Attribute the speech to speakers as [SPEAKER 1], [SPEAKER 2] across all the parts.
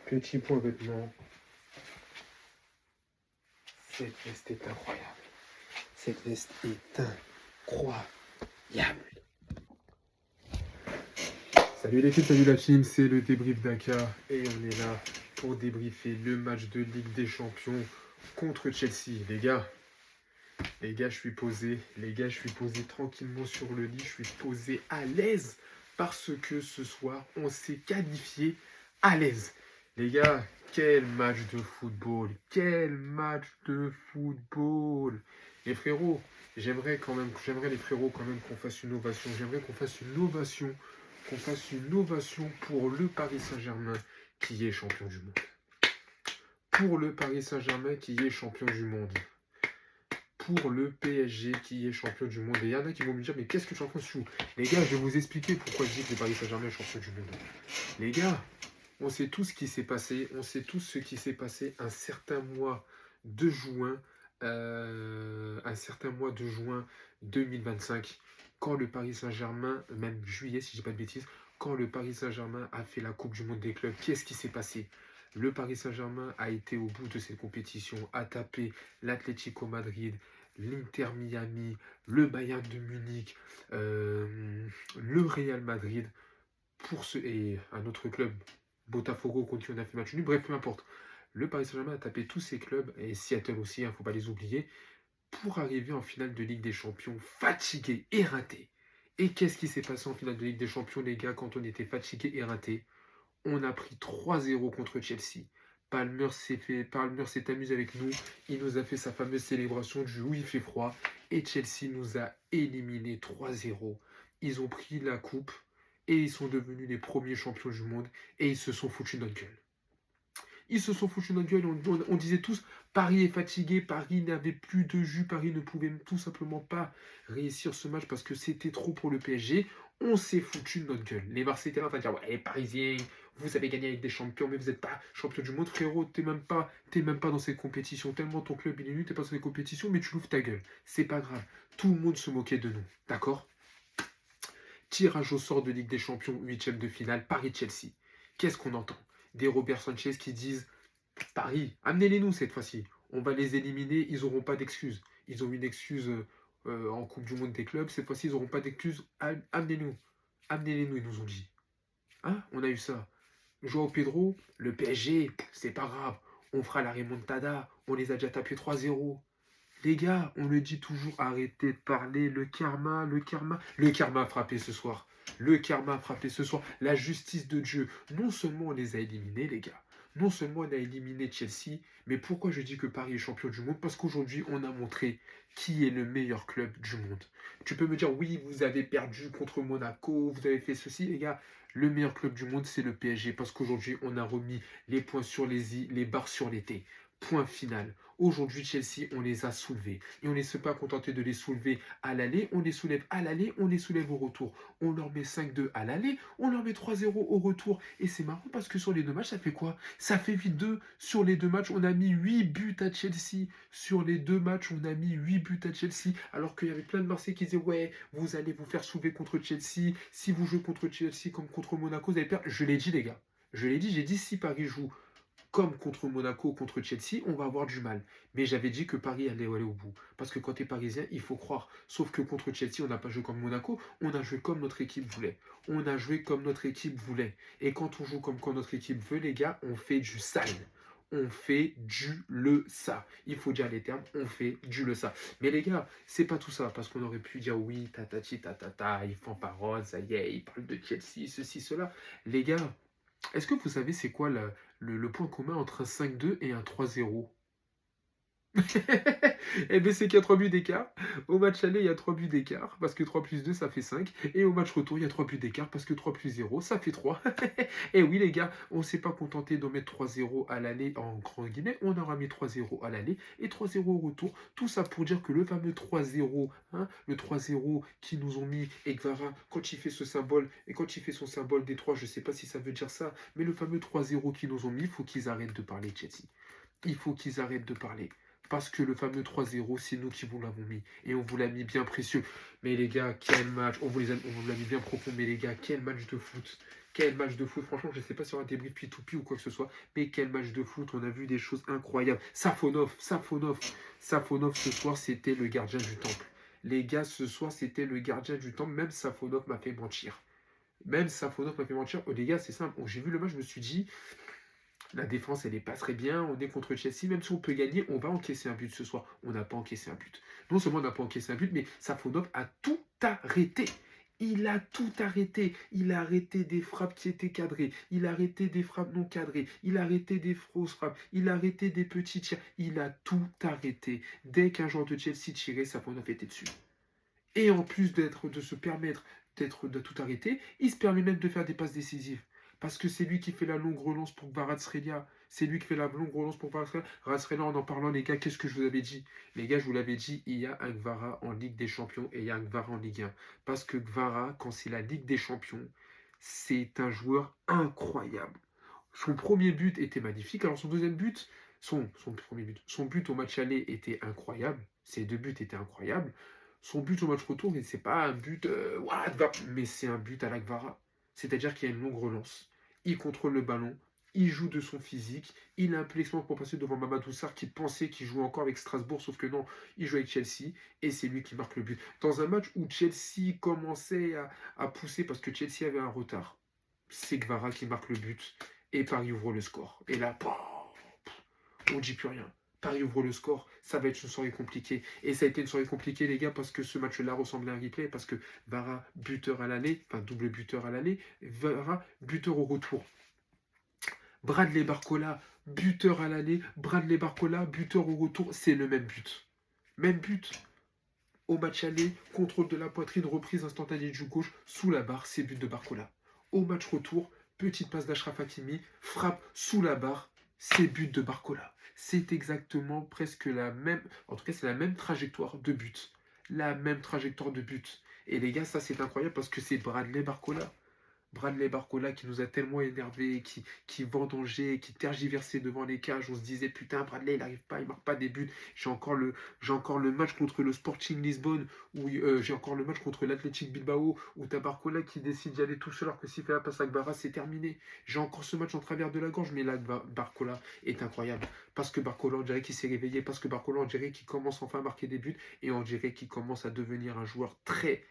[SPEAKER 1] Petit point vêtement. Cette veste est incroyable. Cette veste est incroyable. Salut les filles, salut la team, c'est le débrief Dakar et on est là pour débriefer le match de Ligue des Champions contre Chelsea. Les gars, je suis posé. Les gars, je suis posé tranquillement sur le lit. Je suis posé à l'aise parce que ce soir, on s'est qualifié à l'aise. Les gars, quel match de football. Quel match de football. Les frérots, j'aimerais les frérots quand même qu'on fasse une ovation. J'aimerais qu'on fasse une ovation. Qu'on fasse une ovation pour le Paris Saint-Germain qui est champion du monde. Pour le Paris Saint-Germain qui est champion du monde. Pour le PSG qui est champion du monde. Et il y en a qui vont me dire, mais qu'est-ce que tu es en train de faire? Les gars, je vais vous expliquer pourquoi je dis que le Paris Saint-Germain est champion du monde. Les gars, on sait tout ce qui s'est passé. On sait tout ce qui s'est passé un certain mois de juin. Un certain mois de juin 2025. Quand le Paris Saint-Germain, même juillet si je ne dis pas de bêtises, quand le Paris Saint-Germain a fait la Coupe du Monde des clubs, qu'est-ce qui s'est passé? Le Paris Saint-Germain a été au bout de cette compétition, a tapé l'Atlético Madrid, l'Inter Miami, le Bayern de Munich, le Real Madrid, et un autre club, Botafogo, contre qui on a fait match nul. Bref, peu importe. Le Paris Saint-Germain a tapé tous ces clubs, et Seattle aussi, il ne faut pas les oublier, pour arriver en finale de Ligue des Champions, fatigué, éreinté. Et qu'est-ce qui s'est passé en finale de Ligue des Champions, les gars, quand on était fatigué, éreinté? On a pris 3-0 contre Chelsea. Palmer s'est amusé avec nous. Il nous a fait sa fameuse célébration du où il fait froid. Et Chelsea nous a éliminés 3-0. Ils ont pris la coupe et ils sont devenus les premiers champions du monde. Et ils se sont foutus de notre gueule. Ils se sont foutus de notre gueule. On disait tous, Paris est fatigué, Paris n'avait plus de jus, Paris ne pouvait tout simplement pas réussir ce match parce que c'était trop pour le PSG. On s'est foutu de notre gueule. Les Marseillais étaient là en train de dire, ouais, les Parisiens, vous avez gagné avec des champions, mais vous n'êtes pas champion du monde, frérot, t'es même pas dans cette compétition. Tellement ton club il est nul, t'es pas dans cette compétition, mais tu l'ouvres ta gueule. C'est pas grave. Tout le monde se moquait de nous. D'accord? Tirage au sort de Ligue des Champions, 8e de finale, Paris-Chelsea. Qu'est-ce qu'on entend? Des Robert Sanchez qui disent, Paris, amenez-les nous cette fois-ci. On va les éliminer, ils n'auront pas d'excuses. Ils ont une excuse en Coupe du Monde des clubs. Cette fois-ci, ils n'auront pas d'excuses. Amenez-nous. Amenez-les nous, ils nous ont dit. Hein? On a eu ça. Joao Pedro, le PSG, c'est pas grave. On fera la remontada. On les a déjà tapés 3-0. Les gars, on le dit toujours, arrêtez de parler. Le karma. Le karma a frappé ce soir. Le karma a frappé ce soir. La justice de Dieu. Non seulement on les a éliminés, les gars. Non seulement on a éliminé Chelsea, mais pourquoi je dis que Paris est champion du monde? Parce qu'aujourd'hui, on a montré qui est le meilleur club du monde. Tu peux me dire, oui, vous avez perdu contre Monaco, vous avez fait ceci, les gars. Le meilleur club du monde, c'est le PSG. Parce qu'aujourd'hui, on a remis les points sur les i, les barres sur les t. Point final. Aujourd'hui, Chelsea, on les a soulevés. Et on ne s'est pas contenté de les soulever à l'aller. On les soulève à l'aller, on les soulève au retour. On leur met 5-2 à l'aller, on leur met 3-0 au retour. Et c'est marrant parce que sur les deux matchs, ça fait quoi? Ça fait 8-2. Sur les deux matchs, on a mis 8 buts à Chelsea. Sur les deux matchs, on a mis 8 buts à Chelsea. Alors qu'il y avait plein de Marseillais qui disaient, ouais, vous allez vous faire soulever contre Chelsea. Si vous jouez contre Chelsea comme contre Monaco, vous allez perdre. Je l'ai dit, les gars. J'ai dit, si Paris joue comme contre Monaco, contre Chelsea, on va avoir du mal. Mais j'avais dit que Paris allait aller au bout. Parce que quand tu es parisien, il faut croire. Sauf que contre Chelsea, on n'a pas joué comme Monaco, on a joué comme notre équipe voulait. On a joué comme notre équipe voulait. Et quand on joue comme quand notre équipe veut, les gars, on fait du sale. On fait du le ça. Il faut dire les termes, on fait du le ça. Mais les gars, c'est pas tout ça. Parce qu'on aurait pu dire oui, tatati, tatata, ils font parole, ça y est, ils parlent de Chelsea, ceci, cela. Les gars, est-ce que vous savez c'est quoi le point commun entre un 5-2 et un 3-0? Eh bien, c'est qu'il y a 3 buts d'écart. Au match aller, il y a 3 buts d'écart, parce que 3 plus 2, ça fait 5. Et au match retour, il y a 3 buts d'écart, parce que 3 plus 0, ça fait 3. Et oui, les gars, on ne s'est pas contenté d'en mettre 3-0 à l'aller, en grand guillemets. On aura mis 3-0 à l'aller et 3-0 au retour. Tout ça pour dire que le fameux 3-0, hein, le 3-0 qui nous ont mis Ekvara, quand il fait ce symbole, et quand il fait son symbole des 3, je ne sais pas si ça veut dire ça, mais le fameux 3-0 qui nous ont mis, il faut qu'ils arrêtent de parler, Chelsea. Il faut qu'ils arrêtent de parler. Parce que le fameux 3-0, c'est nous qui vous l'avons mis. Et on vous l'a mis bien précieux. Mais les gars, quel match. On vous l'a mis bien profond. Mais les gars, quel match de foot. Quel match de foot, franchement, je ne sais pas si on a un débrief P2P ou quoi que ce soit, mais quel match de foot, on a vu des choses incroyables. Safonov, ce soir, c'était le gardien du temple. Les gars, ce soir, c'était le gardien du temple, même Safonov m'a fait mentir. Oh, les gars, c'est simple, j'ai vu le match, je me suis dit, la défense, elle n'est pas très bien. On est contre Chelsea. Même si on peut gagner, on va encaisser un but ce soir. On n'a pas encaissé un but. Non seulement on n'a pas encaissé un but, mais Safonov a tout arrêté. Il a tout arrêté. Il a arrêté des frappes qui étaient cadrées. Il a arrêté des frappes non cadrées. Il a arrêté des fausses frappes. Il a arrêté des petits tirs. Il a tout arrêté. Dès qu'un joueur de Chelsea tirait, Safonov était dessus. Et en plus de se permettre de tout arrêter, il se permet même de faire des passes décisives. Parce que c'est lui qui fait la longue relance pour Kvaratskhelia. C'est lui qui fait la longue relance pour Kvaratskhelia. En parlant, les gars, qu'est-ce que je vous avais dit? Les gars, je vous l'avais dit, il y a un Kvara en Ligue des Champions et il y a un Kvara en Ligue 1. Parce que Kvara, quand c'est la Ligue des Champions, c'est un joueur incroyable. Son premier but était magnifique. Alors son deuxième but, son but au match aller était incroyable. Ses deux buts étaient incroyables. Son but au match retour, c'est pas un but, mais c'est un but à la Kvara. C'est-à-dire qu'il y a une longue relance. Il contrôle le ballon, il joue de son physique, il a un peu l'expérience pour passer devant Mamadou Sarr qui pensait qu'il jouait encore avec Strasbourg, sauf que non, il joue avec Chelsea et c'est lui qui marque le but. Dans un match où Chelsea commençait à pousser parce que Chelsea avait un retard, c'est Kvara qui marque le but et Paris ouvre le score. Et là, on ne dit plus rien. Paris ouvre le score, ça va être une soirée compliquée. Et ça a été une soirée compliquée, les gars, parce que ce match-là ressemblait à un replay, parce que Vara, buteur à l'aller, enfin double buteur à l'aller, Vara, buteur au retour. Bradley Barcola, buteur à l'aller, Bradley Barcola, buteur au retour, c'est le même but. Même but. Au match aller, contrôle de la poitrine, reprise instantanée du gauche, sous la barre, c'est but de Barcola. Au match retour, petite passe d'Achraf Hakimi, frappe sous la barre, c'est but de Barcola. C'est exactement presque la même, en tout cas c'est la même trajectoire de but. La même trajectoire de but. Et les gars, ça c'est incroyable parce que c'est Bradley Barcola. Bradley Barcola qui nous a tellement énervé, qui vendangeait, qui tergiversait devant les cages. On se disait putain, Bradley il n'arrive pas, il marque pas des buts. J'ai encore le match contre le Sporting Lisbonne, où j'ai encore le match contre l'Athletic Bilbao, où t'as Barcola qui décide d'y aller tout seul alors que s'il fait la passe à Gbara, c'est terminé. J'ai encore ce match en travers de la gorge, mais là Barcola est incroyable. Parce que Barcola on dirait qu'il s'est réveillé, parce que Barcola on dirait qu'il commence enfin à marquer des buts, et on dirait qu'il commence à devenir un joueur très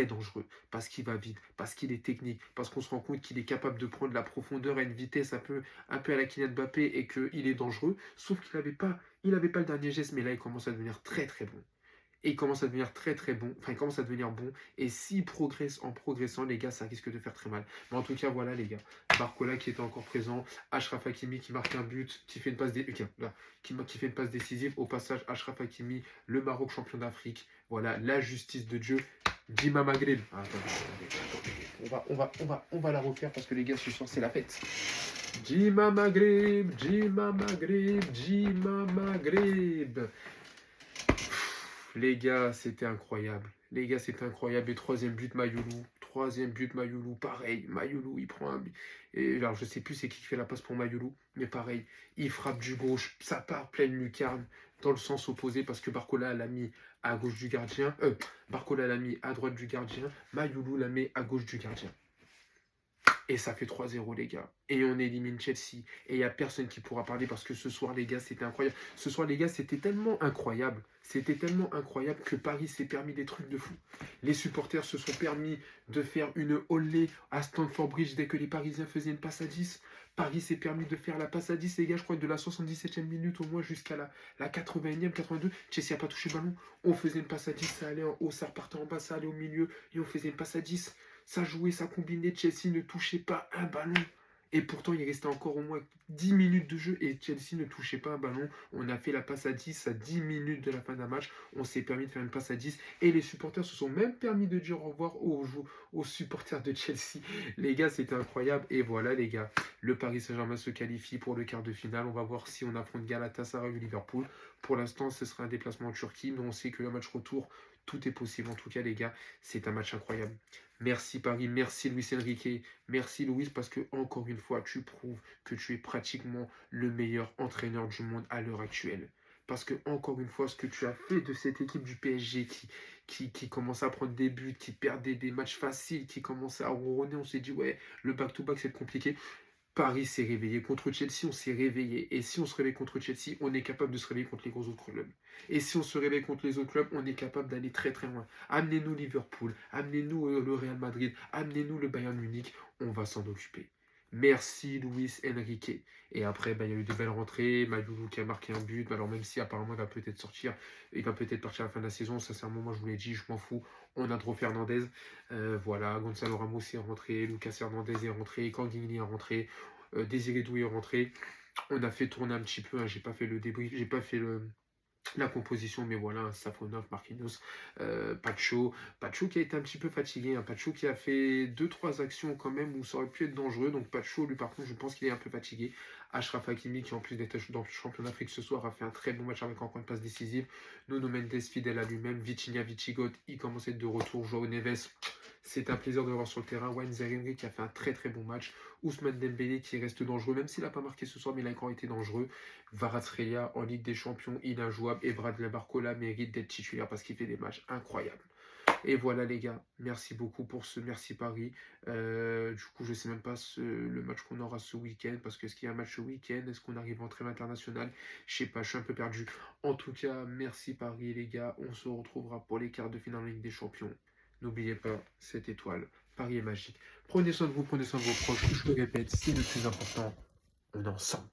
[SPEAKER 1] dangereux, parce qu'il va vite, parce qu'il est technique, parce qu'on se rend compte qu'il est capable de prendre la profondeur à une vitesse un peu à la Kylian Mbappé et qu'il est dangereux, sauf qu'il n'avait pas le dernier geste, mais là il commence à devenir très bon. Et il commence à devenir très bon, enfin il commence à devenir bon, et s'il progresse en progressant, les gars, ça risque de faire très mal. Mais en tout cas, voilà les gars, Barcola qui était encore présent, Achraf Hakimi qui marque un but, qui fait une passe, qui fait une passe décisive, au passage Achraf Hakimi, le Maroc champion d'Afrique, voilà, la justice de Dieu, Djima Maghreb. Ah, attendez. On va la refaire parce que les gars, ce soir c'est la fête. Djima Maghreb, Djima Maghreb, Djima Maghreb. Les gars, c'était incroyable. Les gars, c'était incroyable. Et troisième but, Mayoulou. Pareil. Mayoulou, il prend un but. Et alors, je sais plus c'est qui fait la passe pour Mayoulou. Mais pareil, il frappe du gauche. Ça part pleine lucarne. Dans le sens opposé parce que Barcola l'a mis à gauche du gardien. Barcola l'a mis à droite du gardien. Mayoulou l'a mis à gauche du gardien. Et ça fait 3-0, les gars. Et on élimine Chelsea. Et il n'y a personne qui pourra parler parce que ce soir, les gars, c'était incroyable. Ce soir, les gars, c'était tellement incroyable. C'était tellement incroyable que Paris s'est permis des trucs de fou. Les supporters se sont permis de faire une olé à Stamford Bridge dès que les Parisiens faisaient une passe à 10. Paris s'est permis de faire la passe à 10, les gars, je crois, de la 77e minute au moins jusqu'à la 81e, 82. Chelsea n'a pas touché le ballon. On faisait une passe à 10, ça allait en haut, ça repartait en bas, ça allait au milieu. Et on faisait une passe à 10. Ça jouait, ça combinait, Chelsea ne touchait pas un ballon. Et pourtant, il restait encore au moins 10 minutes de jeu et Chelsea ne touchait pas un ballon. On a fait la passe à 10 à 10 minutes de la fin d'un match. On s'est permis de faire une passe à 10. Et les supporters se sont même permis de dire au revoir aux supporters de Chelsea. Les gars, c'était incroyable. Et voilà, les gars, le Paris Saint-Germain se qualifie pour le quart de finale. On va voir si on affronte Galatasaray ou Liverpool. Pour l'instant, ce sera un déplacement en Turquie. Mais on sait que le match retour, tout est possible. En tout cas, les gars, c'est un match incroyable. Merci Paris, merci Luis Enrique, merci Luis parce que encore une fois tu prouves que tu es pratiquement le meilleur entraîneur du monde à l'heure actuelle. Parce que, encore une fois, ce que tu as fait de cette équipe du PSG qui commençait à prendre des buts, qui perdait des matchs faciles, qui commençait à ronronner, on s'est dit, ouais, le back-to-back, c'est compliqué. Paris s'est réveillé contre Chelsea, on s'est réveillé. Et si on se réveille contre Chelsea, on est capable de se réveiller contre les gros autres clubs. Et si on se réveille contre les autres clubs, on est capable d'aller très très loin. Amenez-nous Liverpool, amenez-nous le Real Madrid, amenez-nous le Bayern Munich, on va s'en occuper. Merci Luis Enrique. Et après, il y a eu de belles rentrées. Mayoulou qui a marqué un but. Alors même si apparemment il va peut-être sortir, il va peut-être partir à la fin de la saison. Ça c'est un moment, je vous l'ai dit, je m'en fous. On a trop Fernandez. Voilà, Gonzalo Ramos est rentré, Lucas Hernandez est rentré, Kanguini est rentré, Désiré Doué est rentré. On a fait tourner un petit peu, hein, j'ai pas fait le débrief, j'ai pas fait la composition, mais voilà, Safonov, Marquinhos, Pacho qui a été un petit peu fatigué, hein, Pacho qui a fait deux trois actions quand même où ça aurait pu être dangereux, donc Pacho, lui par contre, je pense qu'il est un peu fatigué. Achraf Hakimi, qui en plus d'être dans le champion d'Afrique ce soir, a fait un très bon match avec encore une passe décisive. Nuno Mendes, fidèle à lui-même. Vitinha, Vichigot, il commence à être de retour. Joao Neves, c'est un plaisir de le voir sur le terrain. Wayne Zaïre qui a fait un très très bon match. Ousmane Dembélé qui reste dangereux, même s'il n'a pas marqué ce soir, mais il a encore été dangereux. Kvaratskhelia en Ligue des Champions, injouable. Et Bradley Barcola mérite d'être titulaire parce qu'il fait des matchs incroyables. Et voilà les gars, merci beaucoup pour ce merci Paris. Du coup, je sais même pas le match qu'on aura ce week-end, parce que est-ce qu'il y a un match ce week-end? Est-ce qu'on arrive en trêve internationale? Je sais pas, je suis un peu perdu. En tout cas, merci Paris les gars. On se retrouvera pour les quarts de finale en Ligue des Champions. N'oubliez pas cette étoile. Paris est magique. Prenez soin de vous, prenez soin de vos proches. Je le répète, c'est le plus important. On est ensemble.